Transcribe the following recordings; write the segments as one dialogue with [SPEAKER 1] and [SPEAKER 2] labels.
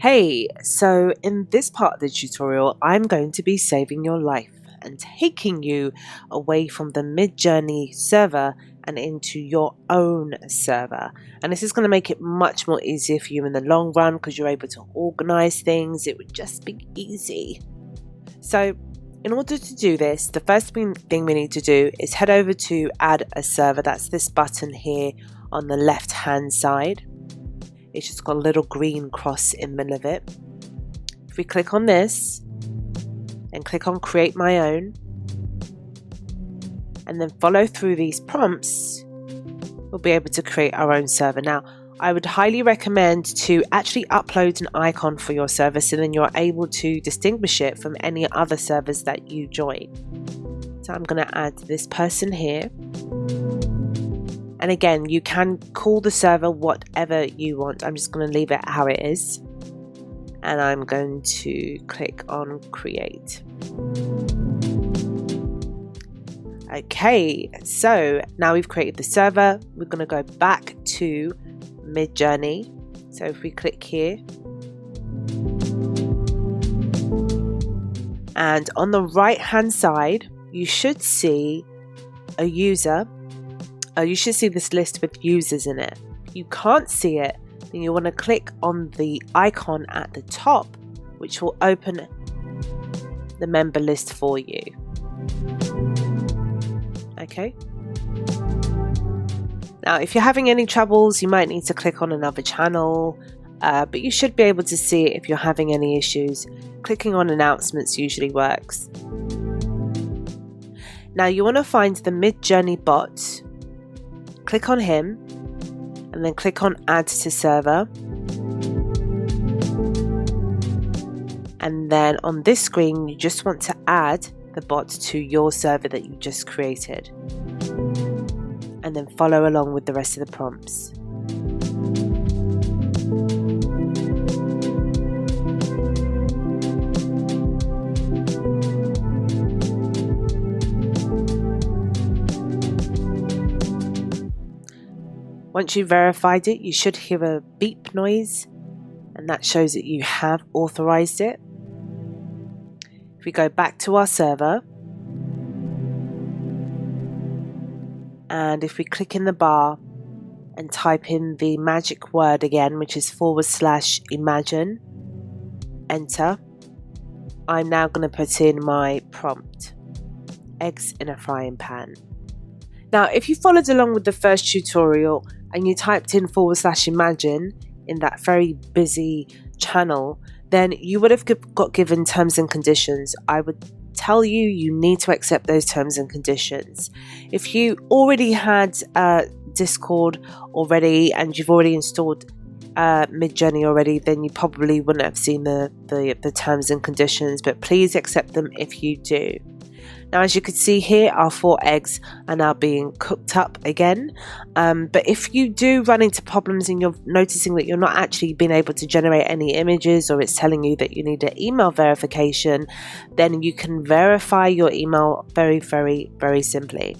[SPEAKER 1] Hey, so in this part of the tutorial, I'm going to be saving your life and taking you away from the Midjourney server and into your own server. And this is going to make it much more easier for you in the long run because you're able to organize things. It would just be easy. So in order to do this, the first thing we need to do is head over to add a server. That's this button here on the left hand side. It's just got a little green cross in the middle of it. If we click on this and click on create my own and then follow through these prompts, we'll be able to create our own server. Now, I would highly recommend to actually upload an icon for your server so then you're able to distinguish it from any other servers that you join. So I'm going to add this person here. And again, you can call the server whatever you want. I'm just going to leave it how it is. And I'm going to click on create. Okay, so now we've created the server. We're going to go back to Midjourney. So if we click here. And on the right hand side, you should see a user. You should see this list with users in it. If you can't see it, then you want to click on the icon at the top, which will open the member list for you. Okay. Now, if you're having any troubles, you might need to click on another channel, but you should be able to see it if you're having any issues. Clicking on announcements usually works. Now, you want to find the Midjourney bot. Click on him and then click on add to server, and then on this screen you just want to add the bot to your server that you just created and then follow along with the rest of the prompts. Once you've verified it, you should hear a beep noise, and that shows that you have authorized it. If we go back to our server, and if we click in the bar and type in the magic word again, which is /imagine, enter, I'm now going to put in my prompt, eggs in a frying pan. Now, if you followed along with the first tutorial and you typed in /imagine in that very busy channel, then you would have got given terms and conditions. I would tell you, you need to accept those terms and conditions. If you already had Discord already and you've already installed Midjourney already, then you probably wouldn't have seen the terms and conditions, but please accept them if you do. Now, as you can see here, our 4 eggs are now being cooked up again. But if you do run into problems and you're noticing that you're not actually being able to generate any images, or it's telling you that you need an email verification, then you can verify your email very, very, very simply.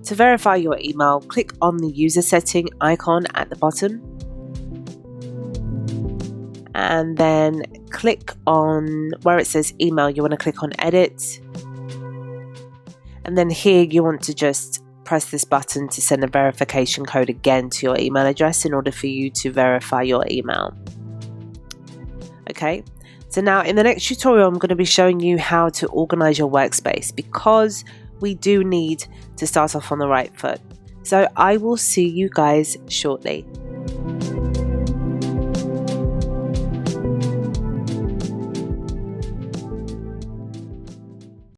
[SPEAKER 1] To verify your email, click on the user setting icon at the bottom. And then click on where it says email, you want to click on edit. And then here you want to just press this button to send a verification code again to your email address in order for you to verify your email. Okay, so now in the next tutorial, I'm going to be showing you how to organize your workspace because we do need to start off on the right foot. So I will see you guys shortly.